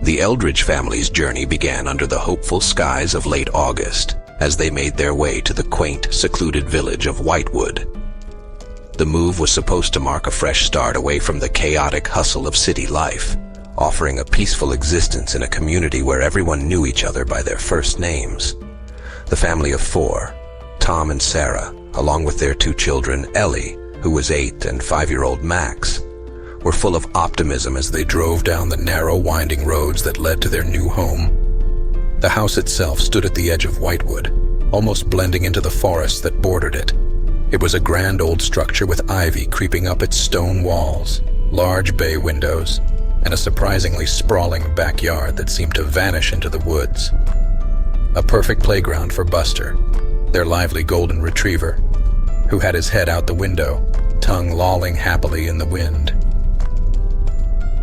The Eldridge family's journey began under the hopeful skies of late August, as they made their way to the quaint, secluded village of Whitewood. The move was supposed to mark a fresh start away from the chaotic hustle of city life, offering a peaceful existence in a community where everyone knew each other by their first names. The family of four, Tom and Sarah, along with their two children, Ellie, who was 8, and 5-year-old Max, were full of optimism as they drove down the narrow, winding roads that led to their new home. The house itself stood at the edge of Whitewood, almost blending into the forest that bordered it. It was a grand old structure with ivy creeping up its stone walls, large bay windows, and a surprisingly sprawling backyard that seemed to vanish into the woods. A perfect playground for Buster, their lively golden retriever, who had his head out the window, tongue lolling happily in the wind.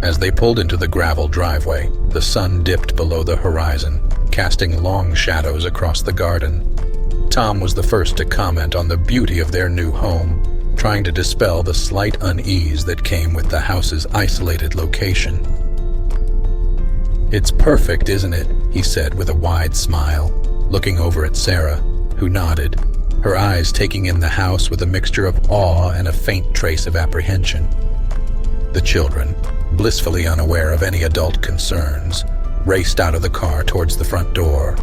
As they pulled into the gravel driveway, the sun dipped below the horizon, casting long shadows across the garden. Tom was the first to comment on the beauty of their new home, trying to dispel the slight unease that came with the house's isolated location. "It's perfect, isn't it?" he said with a wide smile, looking over at Sarah, who nodded, her eyes taking in the house with a mixture of awe and a faint trace of apprehension. The children, blissfully unaware of any adult concerns, raced out of the car towards the front door,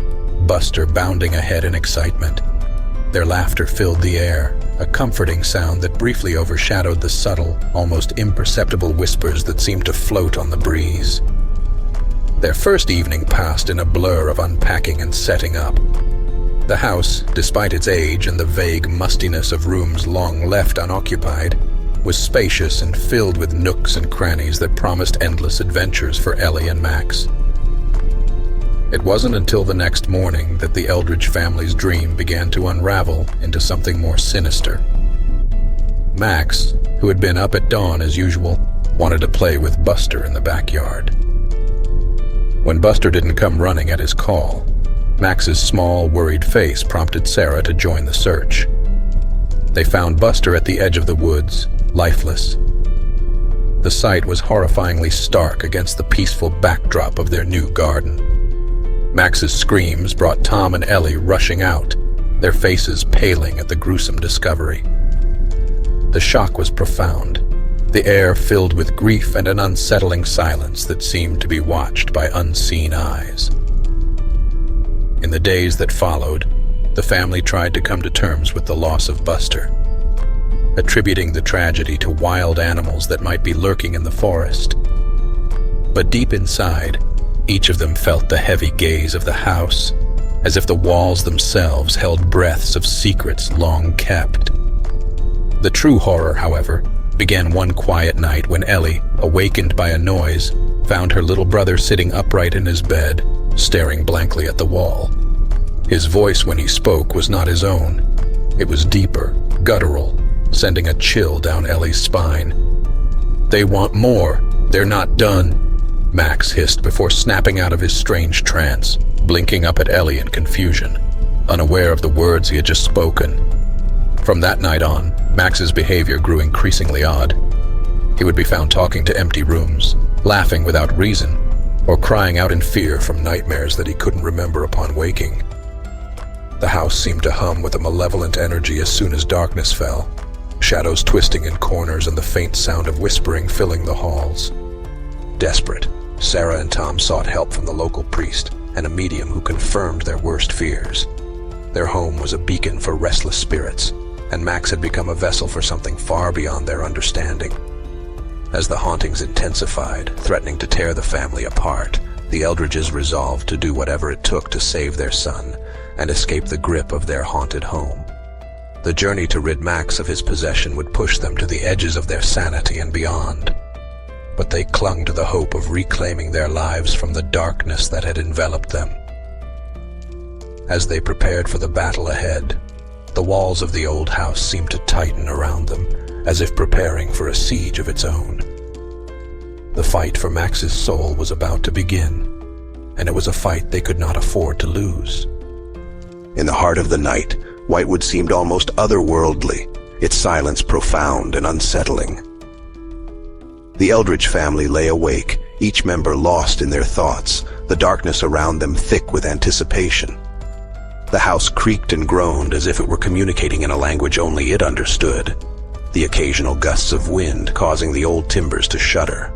Buster bounding ahead in excitement. Their laughter filled the air, a comforting sound that briefly overshadowed the subtle, almost imperceptible whispers that seemed to float on the breeze. Their first evening passed in a blur of unpacking and setting up. The house, despite its age and the vague mustiness of rooms long left unoccupied, was spacious and filled with nooks and crannies that promised endless adventures for Ellie and Max. It wasn't until the next morning that the Eldridge family's dream began to unravel into something more sinister. Max, who had been up at dawn as usual, wanted to play with Buster in the backyard. When Buster didn't come running at his call, Max's small, worried face prompted Sarah to join the search. They found Buster at the edge of the woods, lifeless. The sight was horrifyingly stark against the peaceful backdrop of their new garden. Max's screams brought Tom and Ellie rushing out, their faces paling at the gruesome discovery. The shock was profound, the air filled with grief and an unsettling silence that seemed to be watched by unseen eyes. In the days that followed, the family tried to come to terms with the loss of Buster, attributing the tragedy to wild animals that might be lurking in the forest. But deep inside, each of them felt the heavy gaze of the house, as if the walls themselves held breaths of secrets long kept. The true horror, however, began one quiet night when Ellie, awakened by a noise, found her little brother sitting upright in his bed, staring blankly at the wall. His voice when he spoke was not his own. It was deeper, guttural, sending a chill down Ellie's spine. "They want more. They're not done," Max hissed before snapping out of his strange trance, blinking up at Ellie in confusion, unaware of the words he had just spoken. From that night on, Max's behavior grew increasingly odd. He would be found talking to empty rooms, laughing without reason, or crying out in fear from nightmares that he couldn't remember upon waking. The house seemed to hum with a malevolent energy as soon as darkness fell, shadows twisting in corners and the faint sound of whispering filling the halls. Desperate, Sarah and Tom sought help from the local priest and a medium who confirmed their worst fears. Their home was a beacon for restless spirits, and Max had become a vessel for something far beyond their understanding. As the hauntings intensified, threatening to tear the family apart, the Eldridges resolved to do whatever it took to save their son and escape the grip of their haunted home. The journey to rid Max of his possession would push them to the edges of their sanity and beyond. But they clung to the hope of reclaiming their lives from the darkness that had enveloped them. As they prepared for the battle ahead, the walls of the old house seemed to tighten around them, as if preparing for a siege of its own. The fight for Max's soul was about to begin, and it was a fight they could not afford to lose. In the heart of the night, Whitewood seemed almost otherworldly, its silence profound and unsettling. The Eldridge family lay awake, each member lost in their thoughts, the darkness around them thick with anticipation. The house creaked and groaned as if it were communicating in a language only it understood, the occasional gusts of wind causing the old timbers to shudder.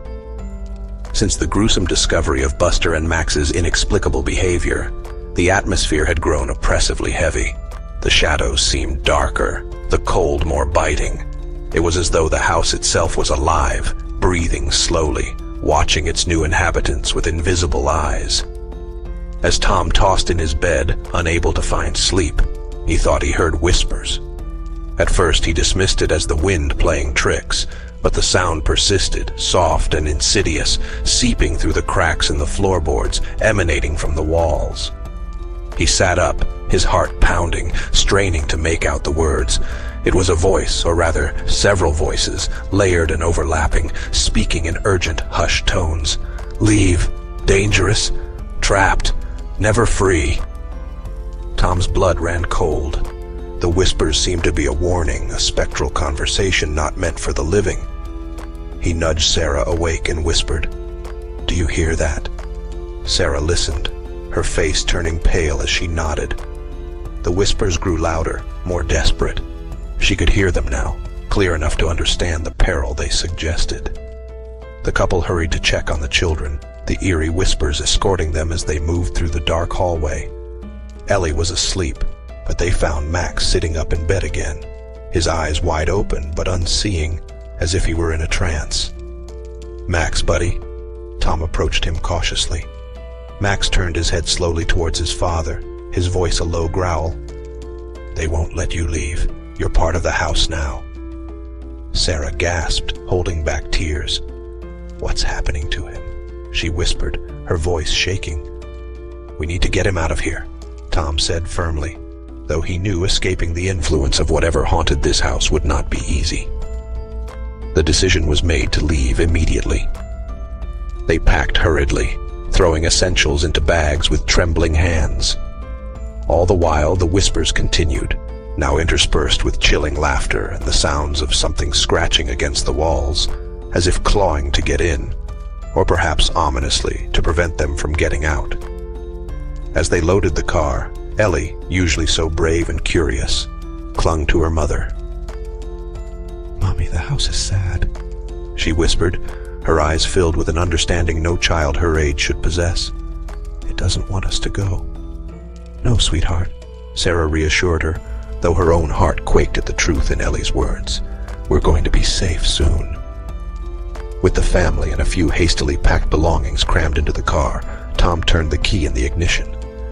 Since the gruesome discovery of Buster and Max's inexplicable behavior, the atmosphere had grown oppressively heavy. The shadows seemed darker, the cold more biting. It was as though the house itself was alive, breathing slowly, watching its new inhabitants with invisible eyes. As Tom tossed in his bed, unable to find sleep, he thought he heard whispers. At first he dismissed it as the wind playing tricks, but the sound persisted, soft and insidious, seeping through the cracks in the floorboards, emanating from the walls. He sat up, his heart pounding, straining to make out the words. It was a voice, or rather, several voices, layered and overlapping, speaking in urgent, hushed tones. Leave. Dangerous. Trapped. Never free. Tom's blood ran cold. The whispers seemed to be a warning, a spectral conversation not meant for the living. He nudged Sarah awake and whispered, "Do you hear that?" Sarah listened, her face turning pale as she nodded. The whispers grew louder, more desperate. She could hear them now, clear enough to understand the peril they suggested. The couple hurried to check on the children, the eerie whispers escorting them as they moved through the dark hallway. Ellie was asleep, but they found Max sitting up in bed again, his eyes wide open but unseeing, as if he were in a trance. "Max, buddy." Tom approached him cautiously. Max turned his head slowly towards his father, his voice a low growl. "They won't let you leave. You're part of the house now." Sarah gasped, holding back tears. "What's happening to him?" she whispered, her voice shaking. "We need to get him out of here," Tom said firmly, though he knew escaping the influence of whatever haunted this house would not be easy. The decision was made to leave immediately. They packed hurriedly, throwing essentials into bags with trembling hands. All the while, the whispers continued, now interspersed with chilling laughter and the sounds of something scratching against the walls, as if clawing to get in, or perhaps ominously to prevent them from getting out. As they loaded the car, Ellie, usually so brave and curious, clung to her mother. "Mommy, the house is sad," she whispered, her eyes filled with an understanding no child her age should possess. "It doesn't want us to go." "No, sweetheart," Sarah reassured her, though her own heart quaked at the truth in Ellie's words. "We're going to be safe soon." With the family and a few hastily packed belongings crammed into the car, Tom turned the key in the ignition.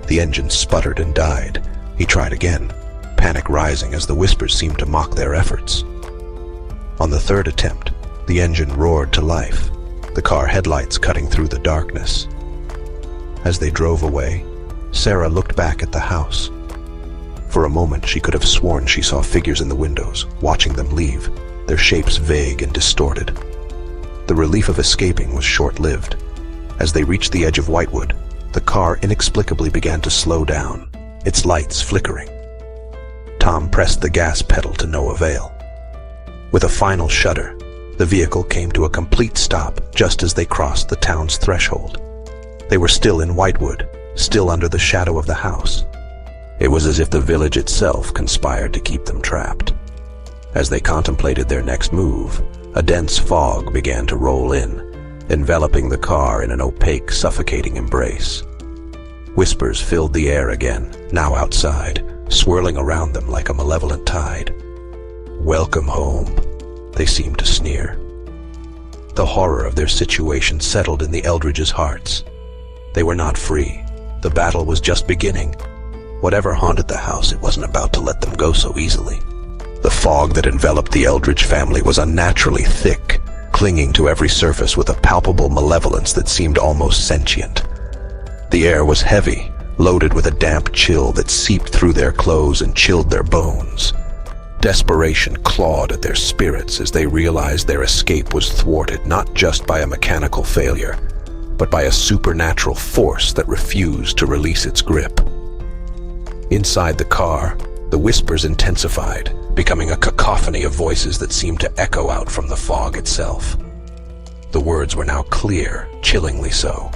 The engine sputtered and died. He tried again, panic rising as the whispers seemed to mock their efforts. On the third attempt, the engine roared to life, the car headlights cutting through the darkness. As they drove away, Sarah looked back at the house. For a moment, she could have sworn she saw figures in the windows, watching them leave, their shapes vague and distorted. The relief of escaping was short-lived. As they reached the edge of Whitewood, the car inexplicably began to slow down, its lights flickering. Tom pressed the gas pedal to no avail. With a final shudder, the vehicle came to a complete stop just as they crossed the town's threshold. They were still in Whitewood, still under the shadow of the house. It was as if the village itself conspired to keep them trapped. As they contemplated their next move, a dense fog began to roll in, enveloping the car in an opaque, suffocating embrace. Whispers filled the air again, now outside, swirling around them like a malevolent tide. "Welcome home," they seemed to sneer. The horror of their situation settled in the Eldridges' hearts. They were not free. The battle was just beginning. Whatever haunted the house, it wasn't about to let them go so easily. The fog that enveloped the Eldridge family was unnaturally thick, clinging to every surface with a palpable malevolence that seemed almost sentient. The air was heavy, loaded with a damp chill that seeped through their clothes and chilled their bones. Desperation clawed at their spirits as they realized their escape was thwarted not just by a mechanical failure, but by a supernatural force that refused to release its grip. Inside the car, the whispers intensified, becoming a cacophony of voices that seemed to echo out from the fog itself. The words were now clear, chillingly so.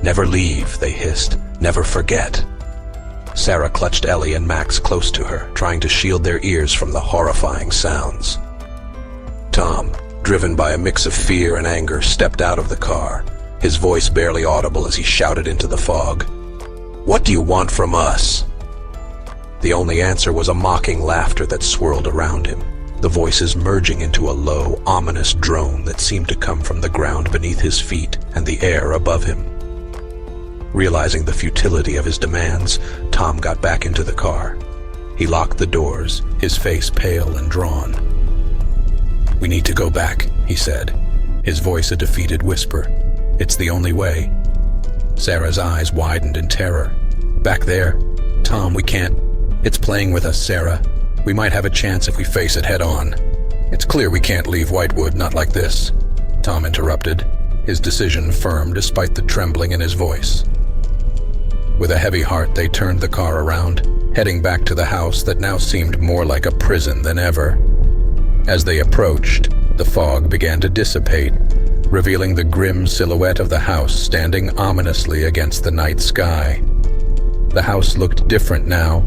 "Never leave," they hissed. "Never forget." Sarah clutched Ellie and Max close to her, trying to shield their ears from the horrifying sounds. Tom, driven by a mix of fear and anger, stepped out of the car, his voice barely audible as he shouted into the fog. "What do you want from us?" The only answer was a mocking laughter that swirled around him, the voices merging into a low, ominous drone that seemed to come from the ground beneath his feet and the air above him. Realizing the futility of his demands, Tom got back into the car. He locked the doors, his face pale and drawn. "We need to go back," he said, his voice a defeated whisper. "It's the only way." Sarah's eyes widened in terror. "Back there? Tom, we can't. It's playing with us, Sarah. We might have a chance if we face it head on." "It's clear we can't leave Whitewood, not like this," Tom interrupted, his decision firm despite the trembling in his voice. With a heavy heart, they turned the car around, heading back to the house that now seemed more like a prison than ever. As they approached, the fog began to dissipate, revealing the grim silhouette of the house standing ominously against the night sky. The house looked different now,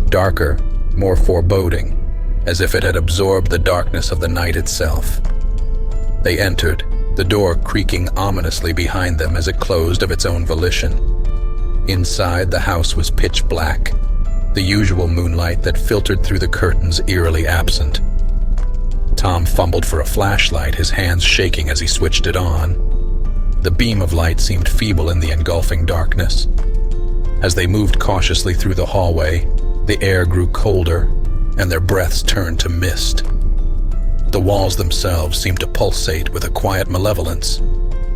darker, more foreboding, as if it had absorbed the darkness of the night itself. They entered, the door creaking ominously behind them as it closed of its own volition. Inside, the house was pitch black, the usual moonlight that filtered through the curtains eerily absent. Tom fumbled for a flashlight, his hands shaking as he switched it on. The beam of light seemed feeble in the engulfing darkness. As they moved cautiously through the hallway, the air grew colder, and their breaths turned to mist. The walls themselves seemed to pulsate with a quiet malevolence,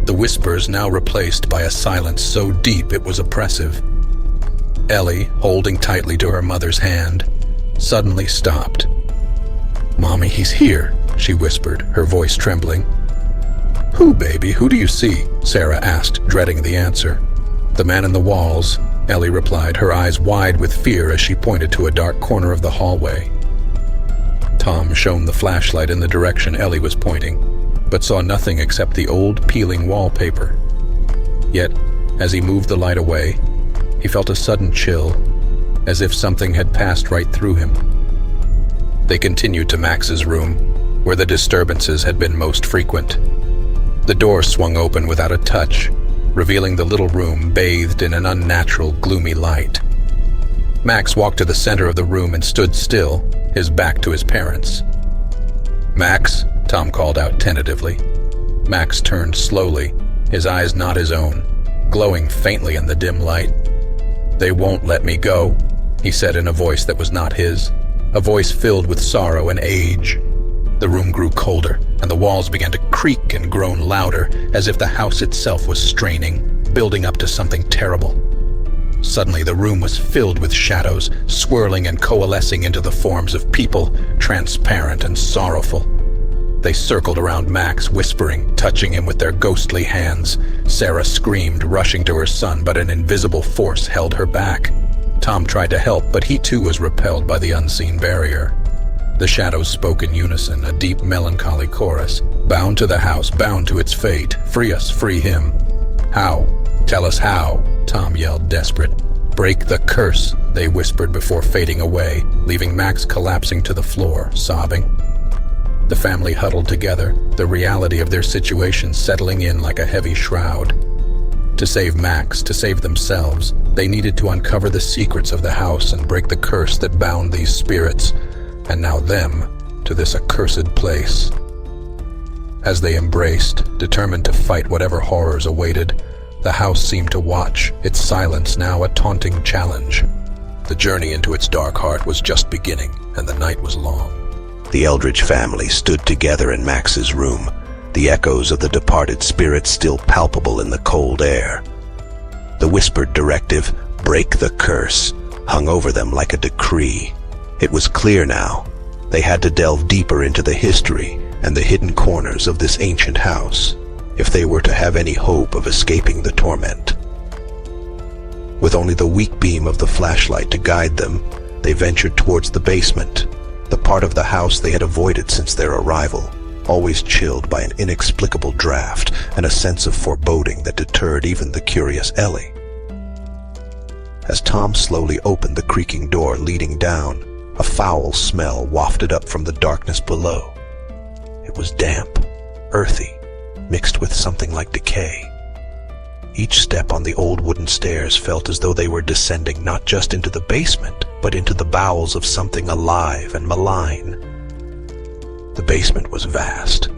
the whispers now replaced by a silence so deep it was oppressive. Ellie, holding tightly to her mother's hand, suddenly stopped. "Mommy, he's here," she whispered, her voice trembling. "Who, baby? Who do you see?" Sarah asked, dreading the answer. "The man in the walls," Ellie replied, her eyes wide with fear as she pointed to a dark corner of the hallway. Tom shone the flashlight in the direction Ellie was pointing, but saw nothing except the old, peeling wallpaper. Yet, as he moved the light away, he felt a sudden chill, as if something had passed right through him. They continued to Max's room, where the disturbances had been most frequent. The door swung open without a touch, revealing the little room bathed in an unnatural, gloomy light. Max walked to the center of the room and stood still, his back to his parents. "Max?" Tom called out tentatively. Max turned slowly, his eyes not his own, glowing faintly in the dim light. "They won't let me go," he said in a voice that was not his, a voice filled with sorrow and age. The room grew colder, and the walls began to creak and groan louder, as if the house itself was straining, building up to something terrible. Suddenly, the room was filled with shadows, swirling and coalescing into the forms of people, transparent and sorrowful. They circled around Max, whispering, touching him with their ghostly hands. Sarah screamed, rushing to her son, but an invisible force held her back. Tom tried to help, but he too was repelled by the unseen barrier. The shadows spoke in unison, a deep, melancholy chorus. "Bound to the house, bound to its fate. Free us, free him." "How? Tell us how," Tom yelled, desperate. "Break the curse," they whispered before fading away, leaving Max collapsing to the floor, sobbing. The family huddled together, the reality of their situation settling in like a heavy shroud. To save Max, to save themselves, they needed to uncover the secrets of the house and break the curse that bound these spirits, and now them, to this accursed place. As they embraced, determined to fight whatever horrors awaited, the house seemed to watch, its silence now a taunting challenge. The journey into its dark heart was just beginning, and the night was long. The Eldridge family stood together in Max's room, the echoes of the departed spirits still palpable in the cold air. The whispered directive, "Break the curse," hung over them like a decree. It was clear now. They had to delve deeper into the history and the hidden corners of this ancient house, if they were to have any hope of escaping the torment. With only the weak beam of the flashlight to guide them, they ventured towards the basement, the part of the house they had avoided since their arrival. always chilled by an inexplicable draft and a sense of foreboding that deterred even the curious Ellie. As Tom slowly opened the creaking door leading down, a foul smell wafted up from the darkness below. It was damp, earthy, mixed with something like decay. Each step on the old wooden stairs felt as though they were descending not just into the basement, but into the bowels of something alive and malign. The basement was vast,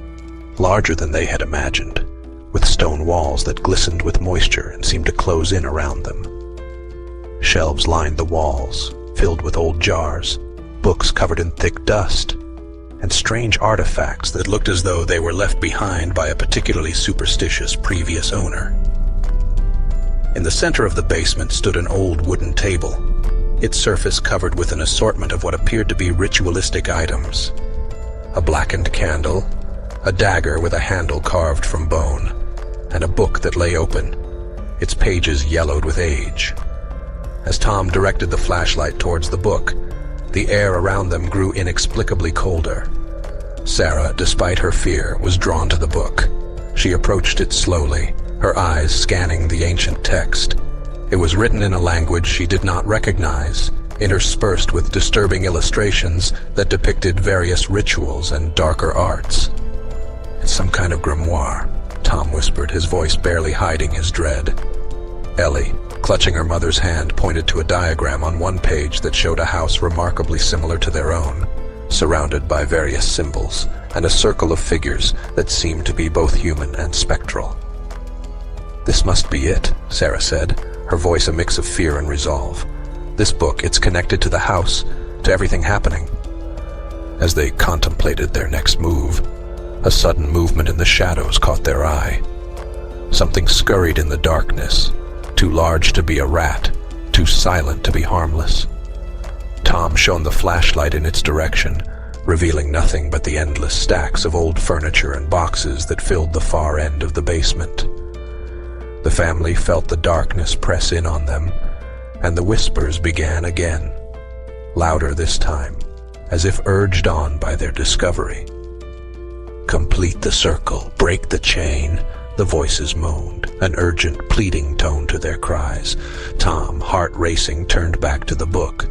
larger than they had imagined, with stone walls that glistened with moisture and seemed to close in around them. Shelves lined the walls, filled with old jars, books covered in thick dust, and strange artifacts that looked as though they were left behind by a particularly superstitious previous owner. In the center of the basement stood an old wooden table, its surface covered with an assortment of what appeared to be ritualistic items. A blackened candle, a dagger with a handle carved from bone, and a book that lay open, its pages yellowed with age. As Tom directed the flashlight towards the book, the air around them grew inexplicably colder. Sarah, despite her fear, was drawn to the book. She approached it slowly, her eyes scanning the ancient text. It was written in a language she did not recognize, interspersed with disturbing illustrations that depicted various rituals and darker arts. "It's some kind of grimoire," Tom whispered, his voice barely hiding his dread. Ellie, clutching her mother's hand, pointed to a diagram on one page that showed a house remarkably similar to their own, surrounded by various symbols, and a circle of figures that seemed to be both human and spectral. "This must be it," Sarah said, her voice a mix of fear and resolve. "This book, it's connected to the house, to everything happening." As they contemplated their next move, a sudden movement in the shadows caught their eye. Something scurried in the darkness, too large to be a rat, too silent to be harmless. Tom shone the flashlight in its direction, revealing nothing but the endless stacks of old furniture and boxes that filled the far end of the basement. The family felt the darkness press in on them, and the whispers began again, louder this time, as if urged on by their discovery. "Complete the circle, break the chain," the voices moaned, an urgent, pleading tone to their cries. Tom, heart racing, turned back to the book.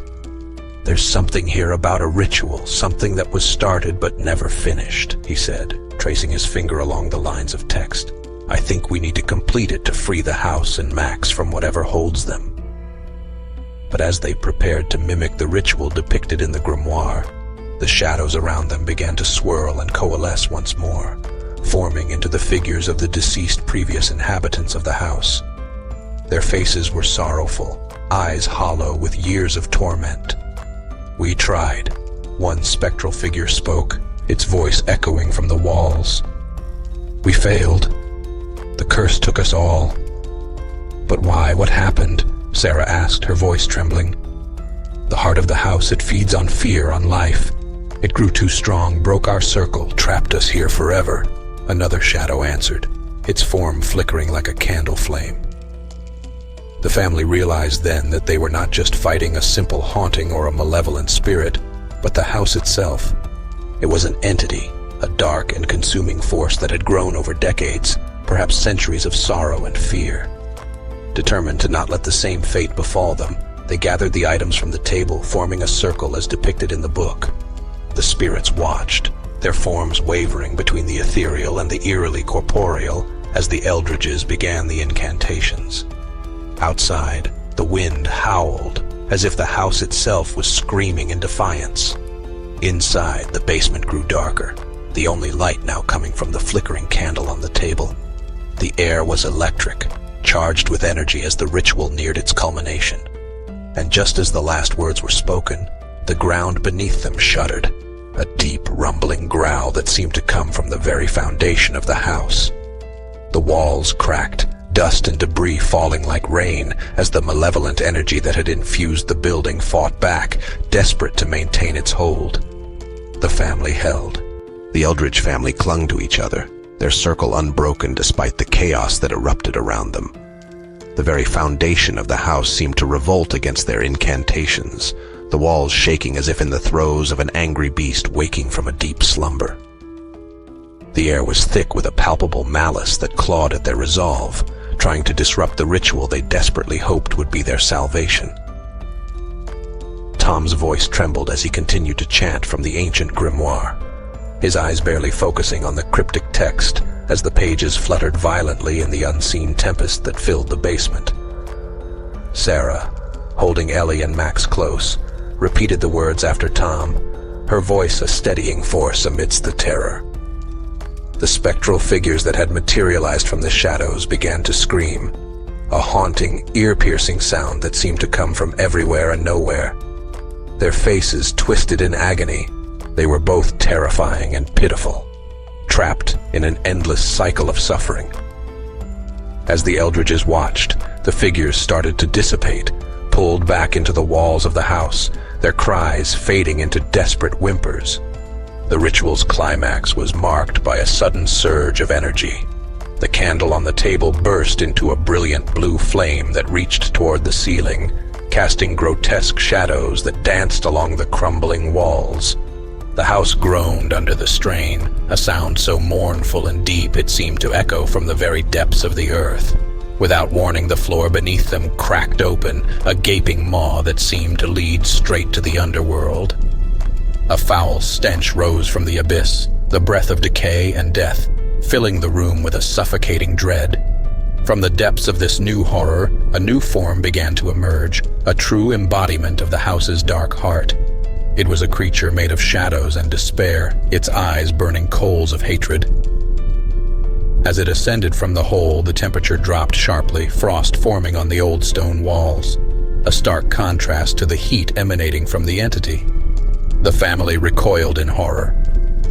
"There's something here about a ritual, something that was started but never finished," he said, tracing his finger along the lines of text. "I think we need to complete it to free the house and Max from whatever holds them." But as they prepared to mimic the ritual depicted in the grimoire, the shadows around them began to swirl and coalesce once more, forming into the figures of the deceased previous inhabitants of the house. Their faces were sorrowful, eyes hollow with years of torment. "We tried," one spectral figure spoke, its voice echoing from the walls. "We failed. The curse took us all." "But why? What happened?" Sarah asked, her voice trembling. "The heart of the house, it feeds on fear, on life. It grew too strong, broke our circle, trapped us here forever," another shadow answered, its form flickering like a candle flame. The family realized then that they were not just fighting a simple haunting or a malevolent spirit, but the house itself. It was an entity, a dark and consuming force that had grown over decades, perhaps centuries of sorrow and fear. Determined to not let the same fate befall them, they gathered the items from the table, forming a circle as depicted in the book. The spirits watched, their forms wavering between the ethereal and the eerily corporeal as the eldridges began the incantations. Outside, the wind howled, as if the house itself was screaming in defiance. Inside, the basement grew darker, the only light now coming from the flickering candle on the table. The air was electric, charged with energy as the ritual neared its culmination. And just as the last words were spoken, the ground beneath them shuddered, a deep, rumbling growl that seemed to come from the very foundation of the house. The walls cracked, dust and debris falling like rain as the malevolent energy that had infused the building fought back, desperate to maintain its hold. The family held. The Eldridge family clung to each other, their circle unbroken despite the chaos that erupted around them. The very foundation of the house seemed to revolt against their incantations, the walls shaking as if in the throes of an angry beast waking from a deep slumber. The air was thick with a palpable malice that clawed at their resolve, trying to disrupt the ritual they desperately hoped would be their salvation. Tom's voice trembled as he continued to chant from the ancient grimoire, his eyes barely focusing on the cryptic text as the pages fluttered violently in the unseen tempest that filled the basement. Sarah, holding Ellie and Max close, repeated the words after Tom, her voice a steadying force amidst the terror. The spectral figures that had materialized from the shadows began to scream, a haunting, ear-piercing sound that seemed to come from everywhere and nowhere. Their faces twisted in agony. They were both terrifying and pitiful, trapped in an endless cycle of suffering. As the Eldridges watched, the figures started to dissipate, pulled back into the walls of the house, their cries fading into desperate whimpers. The ritual's climax was marked by a sudden surge of energy. The candle on the table burst into a brilliant blue flame that reached toward the ceiling, casting grotesque shadows that danced along the crumbling walls. The house groaned under the strain, a sound so mournful and deep it seemed to echo from the very depths of the earth. Without warning, the floor beneath them cracked open, a gaping maw that seemed to lead straight to the underworld. A foul stench rose from the abyss, the breath of decay and death, filling the room with a suffocating dread. From the depths of this new horror, a new form began to emerge, a true embodiment of the house's dark heart. It was a creature made of shadows and despair, its eyes burning coals of hatred. As it ascended from the hole, the temperature dropped sharply, frost forming on the old stone walls, a stark contrast to the heat emanating from the entity. The family recoiled in horror,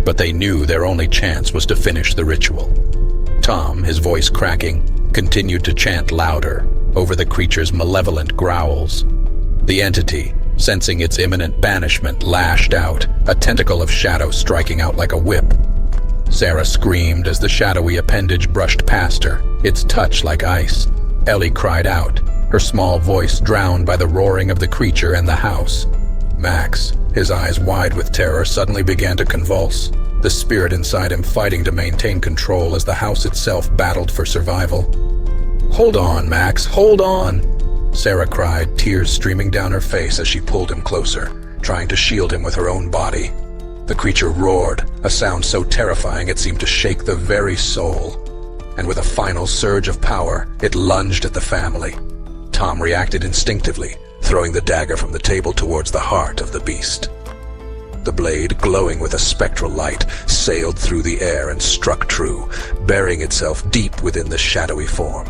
but they knew their only chance was to finish the ritual. Tom, his voice cracking, continued to chant louder over the creature's malevolent growls. The entity, sensing its imminent banishment, lashed out, a tentacle of shadow striking out like a whip. Sarah screamed as the shadowy appendage brushed past her, its touch like ice. Ellie cried out, her small voice drowned by the roaring of the creature and the house. Max, his eyes wide with terror, suddenly began to convulse, the spirit inside him fighting to maintain control as the house itself battled for survival. "Hold on, Max, hold on!" Sarah cried, tears streaming down her face as she pulled him closer, trying to shield him with her own body. The creature roared, a sound so terrifying it seemed to shake the very soul. And with a final surge of power, it lunged at the family. Tom reacted instinctively, throwing the dagger from the table towards the heart of the beast. The blade, glowing with a spectral light, sailed through the air and struck true, burying itself deep within the shadowy form.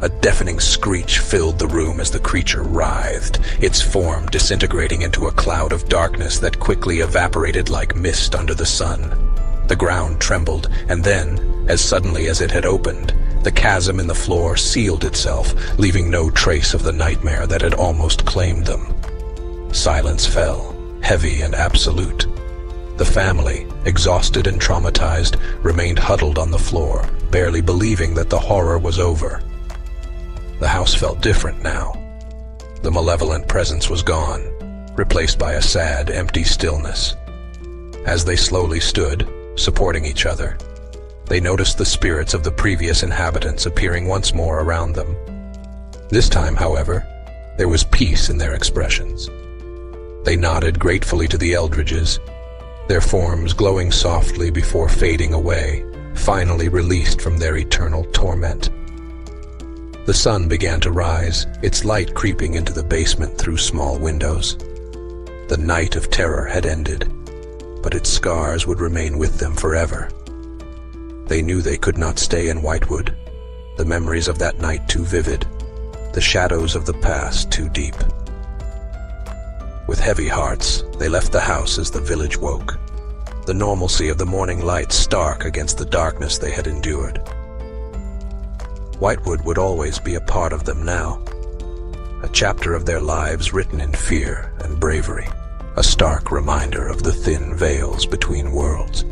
A deafening screech filled the room as the creature writhed, its form disintegrating into a cloud of darkness that quickly evaporated like mist under the sun. The ground trembled, and then, as suddenly as it had opened, the chasm in the floor sealed itself, leaving no trace of the nightmare that had almost claimed them. Silence fell, heavy and absolute. The family, exhausted and traumatized, remained huddled on the floor, barely believing that the horror was over. The house felt different now. The malevolent presence was gone, replaced by a sad, empty stillness. As they slowly stood, supporting each other, they noticed the spirits of the previous inhabitants appearing once more around them. This time, however, there was peace in their expressions. They nodded gratefully to the Eldridges, their forms glowing softly before fading away, finally released from their eternal torment. The sun began to rise, its light creeping into the basement through small windows. The night of terror had ended, but its scars would remain with them forever. They knew they could not stay in Whitewood, the memories of that night too vivid, the shadows of the past too deep. With heavy hearts, they left the house as the village woke, the normalcy of the morning light stark against the darkness they had endured. Whitewood would always be a part of them now, a chapter of their lives written in fear and bravery, a stark reminder of the thin veils between worlds.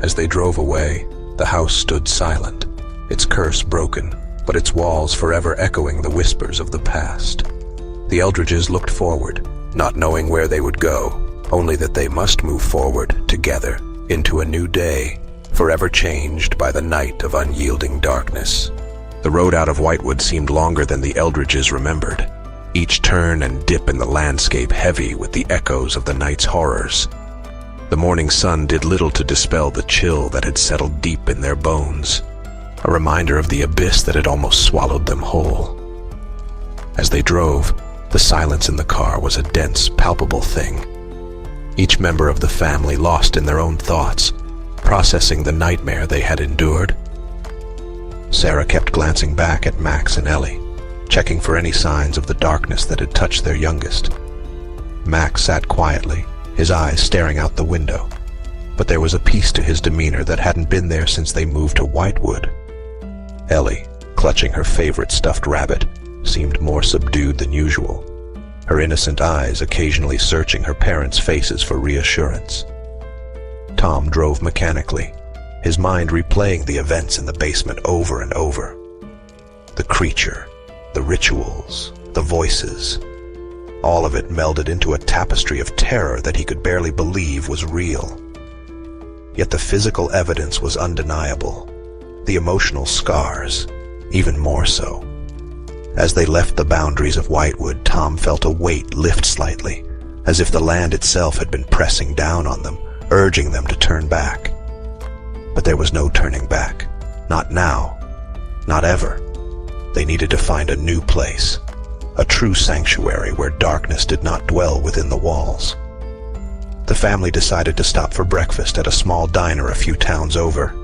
As they drove away, the house stood silent, its curse broken, but its walls forever echoing the whispers of the past. The Eldridges looked forward, not knowing where they would go, only that they must move forward together into a new day, forever changed by the night of unyielding darkness. The road out of Whitewood seemed longer than the Eldridges remembered, each turn and dip in the landscape heavy with the echoes of the night's horrors. The morning sun did little to dispel the chill that had settled deep in their bones, a reminder of the abyss that had almost swallowed them whole. As they drove, the silence in the car was a dense, palpable thing. Each member of the family lost in their own thoughts, processing the nightmare they had endured. Sarah kept glancing back at Max and Ellie, checking for any signs of the darkness that had touched their youngest. Max sat quietly, his eyes staring out the window, but there was a peace to his demeanor that hadn't been there since they moved to Whitewood. Ellie, clutching her favorite stuffed rabbit, seemed more subdued than usual, her innocent eyes occasionally searching her parents' faces for reassurance. Tom drove mechanically, his mind replaying the events in the basement over and over. The creature, the rituals, the voices, all of it melded into a tapestry of terror that he could barely believe was real. Yet the physical evidence was undeniable, the emotional scars even more so. As they left the boundaries of Whitewood, Tom felt a weight lift slightly, as if the land itself had been pressing down on them, urging them to turn back. But there was no turning back. Not now. Not ever. They needed to find a new place, a true sanctuary where darkness did not dwell within the walls. The family decided to stop for breakfast at a small diner a few towns over,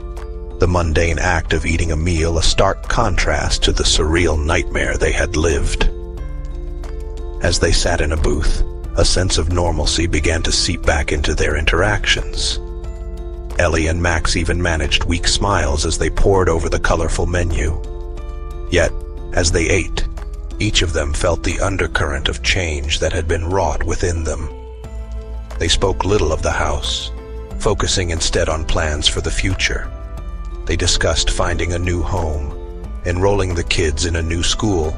the mundane act of eating a meal a stark contrast to the surreal nightmare they had lived. As they sat in a booth, a sense of normalcy began to seep back into their interactions. Ellie and Max even managed weak smiles as they pored over the colorful menu. Yet, as they ate, each of them felt the undercurrent of change that had been wrought within them. They spoke little of the house, focusing instead on plans for the future. They discussed finding a new home, enrolling the kids in a new school,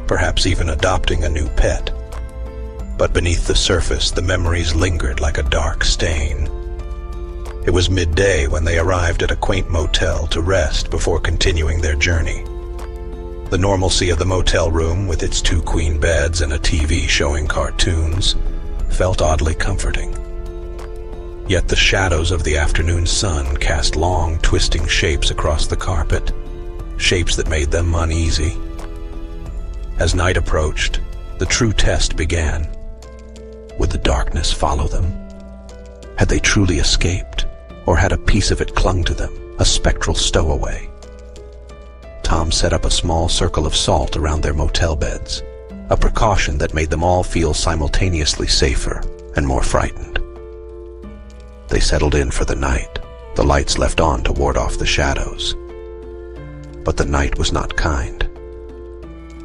perhaps even adopting a new pet. But beneath the surface, the memories lingered like a dark stain. It was midday when they arrived at a quaint motel to rest before continuing their journey. The normalcy of the motel room, with its 2 queen beds and a TV showing cartoons, felt oddly comforting. Yet the shadows of the afternoon sun cast long, twisting shapes across the carpet, shapes that made them uneasy. As night approached, the true test began. Would the darkness follow them? Had they truly escaped, or had a piece of it clung to them, a spectral stowaway? Tom set up a small circle of salt around their motel beds, a precaution that made them all feel simultaneously safer and more frightened. They settled in for the night, the lights left on to ward off the shadows. But the night was not kind.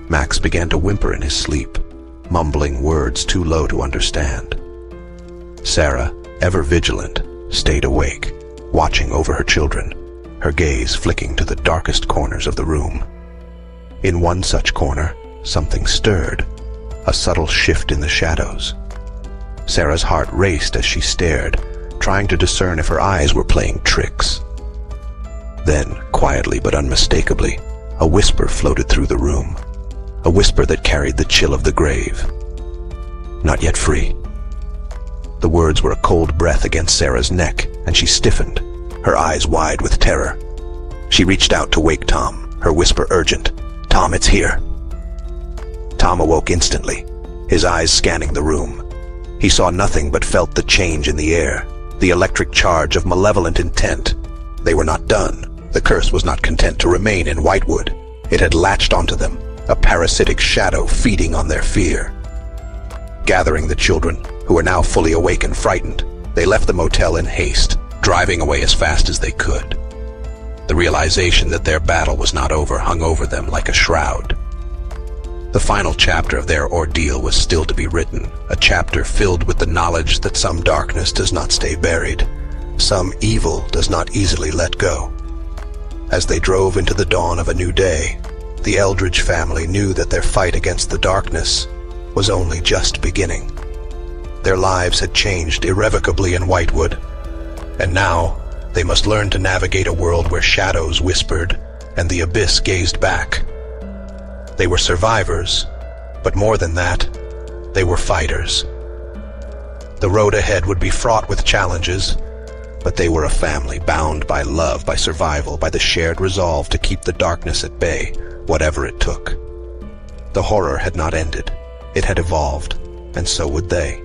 Max began to whimper in his sleep, mumbling words too low to understand. Sarah, ever vigilant, stayed awake, watching over her children, her gaze flicking to the darkest corners of the room. In one such corner, something stirred, a subtle shift in the shadows. Sarah's heart raced as she stared, trying to discern if her eyes were playing tricks. Then, quietly but unmistakably, a whisper floated through the room, a whisper that carried the chill of the grave. Not yet free. The words were a cold breath against Sarah's neck, and she stiffened, her eyes wide with terror. She reached out to wake Tom, her whisper urgent. "Tom, it's here." Tom awoke instantly, his eyes scanning the room. He saw nothing but felt the change in the air, the electric charge of malevolent intent. They were not done. The curse was not content to remain in Whitewood. It had latched onto them, a parasitic shadow feeding on their fear. Gathering the children, who were now fully awake and frightened, they left the motel in haste, driving away as fast as they could. The realization that their battle was not over hung over them like a shroud. The final chapter of their ordeal was still to be written, a chapter filled with the knowledge that some darkness does not stay buried, some evil does not easily let go. As they drove into the dawn of a new day, the Eldridge family knew that their fight against the darkness was only just beginning. Their lives had changed irrevocably in Whitewood, and now They must learn to navigate a world where shadows whispered and the abyss gazed back. They were survivors, but more than that, they were fighters. The road ahead would be fraught with challenges, but they were a family bound by love, by survival, by the shared resolve to keep the darkness at bay, whatever it took. The horror had not ended. It had evolved, and so would they.